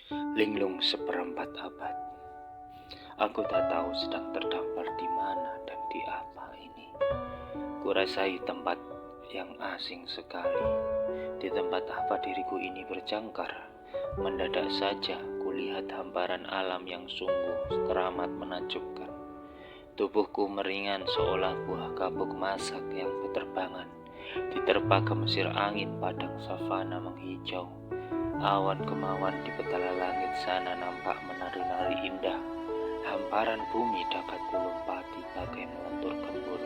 Linglung seperempat abad. Aku tak tahu sedang terdampar di mana dan di apa ini. Kurasai tempat yang asing sekali. Di tempat apa diriku ini berjangkar. Mendadak saja kulihat hamparan alam yang sungguh teramat menakjubkan. Tubuhku meringan seolah buah kapuk masak yang berterbangan. Diterpa gemesir angin padang savana menghijau. Awan kemauan di petala langit sana nampak menari-nari indah. Hamparan bumi dapat kulompati bagai melentur gembur.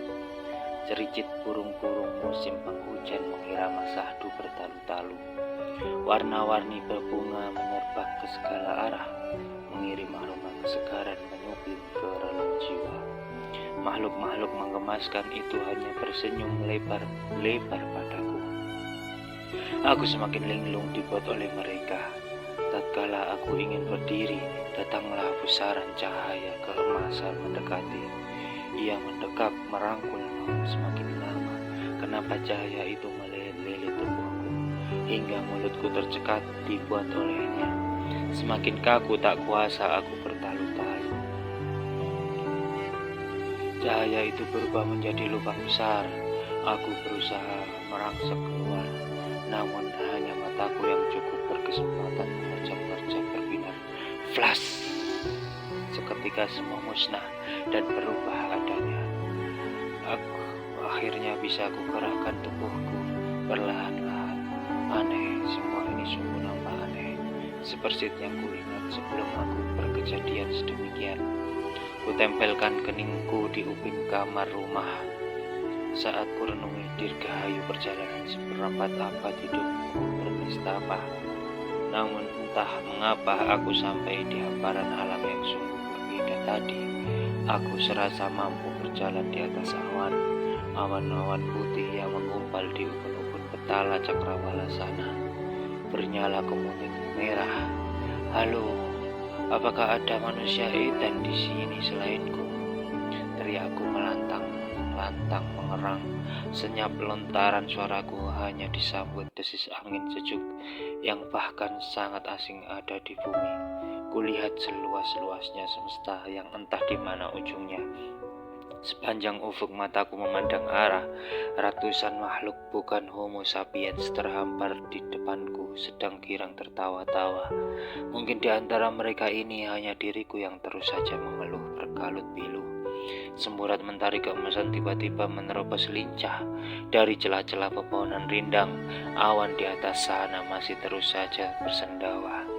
Cericit burung-burung musim penghujan mengirama sahdu bertalu-talu. Warna-warni berbunga menyerpak ke segala arah, mengirim aroma kesegaran menyupir ke relung jiwa. Makhluk-makhluk menggemaskan itu hanya bersenyum lebar-lebar padaku. Aku semakin linglung dibuat oleh mereka. Tatkala aku ingin berdiri, datanglah pusaran cahaya keemasan mendekati. Ia mendekap merangkul semakin lama. Kenapa cahaya itu melilit tubuhku hingga mulutku tercekat dibuat olehnya. Semakin kaku tak kuasa aku bertalu-talu. Cahaya itu berubah menjadi lubang besar. Aku berusaha merangsek keluar, namun hanya mataku yang cukup berkesempatan menerjang berbinar. Flash! Seketika semua musnah dan berubah adanya. Akhirnya bisa aku gerakkan tubuhku perlahan-lahan. Aneh, semua ini sungguh nampak aneh. Seperti yang kuingat sebelum aku berkejadian sedemikian. Kutempelkan keningku di upin kamar rumah. Saat kurenungi dirgahayu perjalanan seperempat abad hidupku bernistapa. Namun entah mengapa aku sampai di hamparan alam yang sungguh berbeda tadi. Aku serasa mampu berjalan di atas awan. Awan-awan putih yang menggumpal di ubun-ubun petala cakrawala sana. Bernyala kemuning merah. Halo, apakah ada manusia edan di sini selainku? Teriakku melantang mengerang. Senyap lontaran suaraku hanya disambut desis angin sejuk yang bahkan sangat asing ada di bumi. Kulihat seluas-luasnya semesta yang entah di mana ujungnya. Sepanjang ufuk mataku memandang arah, ratusan makhluk bukan homo sapiens terhampar di depanku sedang girang tertawa-tawa. Mungkin di antara mereka ini hanya diriku yang terus saja mengeluh berkalut pilu. Semburat mentari keemasan tiba-tiba menerobos lincah dari celah-celah pepohonan rindang. Awan di atas sana masih terus saja bersendawa.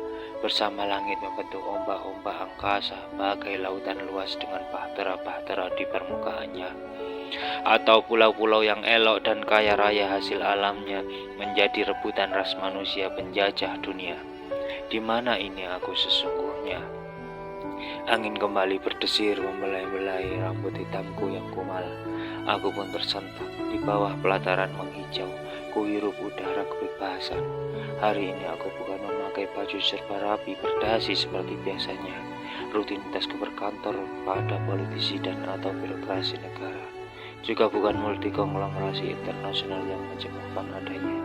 Bersama langit membentuk ombak-ombak angkasa bagai lautan luas dengan bahtera-bahtera di permukaannya. Atau pulau-pulau yang elok dan kaya raya hasil alamnya menjadi rebutan ras manusia penjajah dunia. Di mana ini aku sesungguhnya? Angin kembali berdesir membelai-belai rambut hitamku yang kumal. Aku pun tersentak di bawah pelataran menghijau. Kuhirup udara kebebasan. Hari ini aku bukan memakai baju serba rapi berdasi seperti biasanya. Rutinitasku berkantor pada politisi dan atau birokrasi negara. Juga bukan multikonglomerasi internasional yang mencemukan adanya.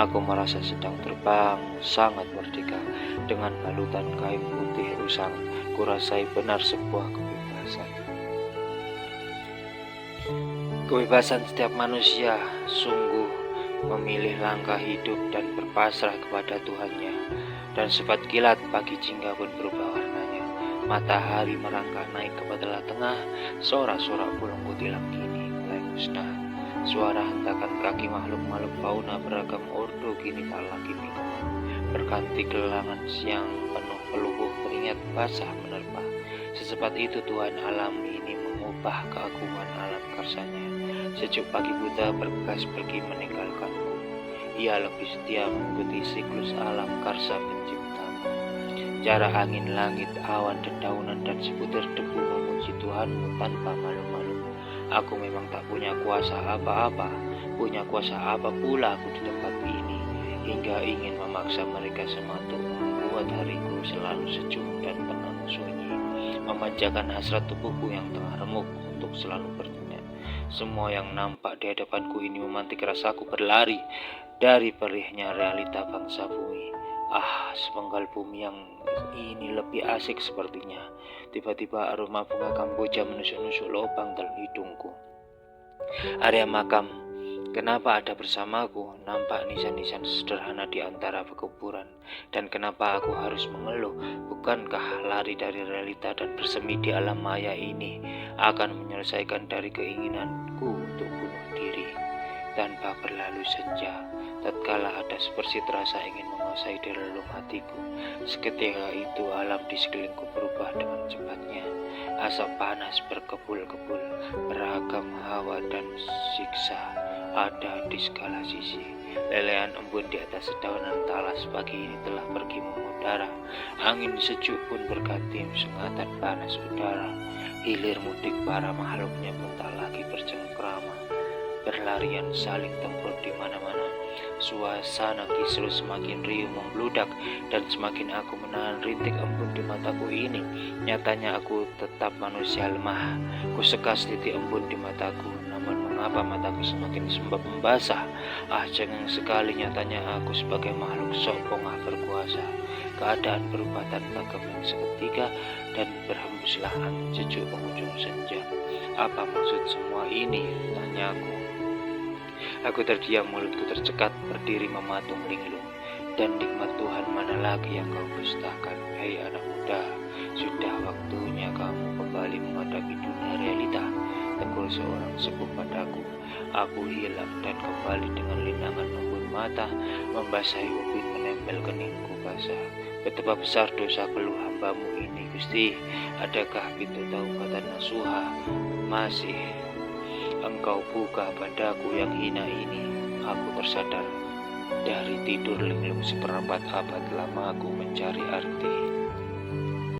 Aku merasa sedang terbang sangat merdeka dengan balutan kain putih usang. Kurasai benar sebuah kebebasan. Kebebasan setiap manusia sungguh memilih langkah hidup dan berpasrah kepada Tuhannya. Dan sempat kilat pagi jingga pun berubah warnanya. Matahari merangkak naik ke petala tengah. Sorak-sorak burung kutilang kini mulai musnah. Suara hentakan kaki makhluk-makhluk fauna beragam ordo kini tak lagi menggema. Berganti gelangan siang penuh peluh keringat basah menerpa. Secepat itu Tuhan alam ini mengubah keagungan alam karsanya. Sejuk pagi buta bergegas pergi meninggalkanku. Ia lebih setia mengikuti siklus alam karsa penciptamu. Jarak angin, langit, awan, dedaunan dan sebutir debu memuji Tuhanmu tanpa malu-malu. Aku memang tak punya kuasa apa-apa. Punya kuasa apa pula aku di tempat ini, hingga ingin memaksa mereka semua untuk membuat hariku selalu sejuk dan tenang sunyi. Memanjakan hasrat tubuhku yang tengah remuk untuk selalu bertanya. Semua yang nampak di hadapanku ini memantik rasaku berlari dari perihnya realita bangsa bumi. Sepenggal bumi yang ini lebih asik sepertinya. Tiba-tiba aroma bunga kamboja menusuk-nusuk lubang dalam hidungku. Area makam, kenapa ada bersamaku? Nampak nisan-nisan sederhana di antara pekuburan. Dan kenapa aku harus mengeluh? Bukankah lari dari realita dan bersemi di alam maya ini akan menyelesaikan dari keinginanku untuk bunuh diri? Tanpa berlalu senja, tatkala ada sepersit rasa ingin menguasai di relung hatiku, seketika itu alam di sekelilingku berubah dengan cepatnya. Asap panas berkebul-kebul, beragam hawa dan siksa ada di segala sisi. Lelehan embun di atas dedaunan talas pagi ini telah pergi mengudara. Angin sejuk pun berganti sengatan panas udara. Hilir mudik para makhluknya pun tak lagi bercengkrama, berlarian saling tempur di mana-mana. Suasana kisruh semakin riuh membludak, dan semakin aku menahan rintik embun di mataku ini, nyatanya aku tetap manusia lemah. Kusekas titik embun di mataku, namun mengapa mataku semakin sembab membasah? Cengeng sekali nyatanya aku sebagai makhluk sok pongah berkuasa. Keadaan berubah tanpa keping seketika, dan berhembuslah angin sejuk penghujung senja. Apa maksud semua ini? Tanyaku. Aku terdiam, mulutku tercekat, berdiri mematung linglung. Dan nikmat Tuhan mana lagi yang kau dustakan? Hei anak muda, sudah waktunya kamu kembali menghadapi dunia realita, tegur seorang sepuh padaku. Aku hilang dan kembali dengan linangan embun mata membasahi ubin menempel keningku basah. Betapa besar dosa keluh hambamu ini, Gusti. Adakah pintu taubatan nasuha masih Engkau buka padaku yang hina ini? Aku tersadar dari tidur linglung seperempat abad lama aku mencari arti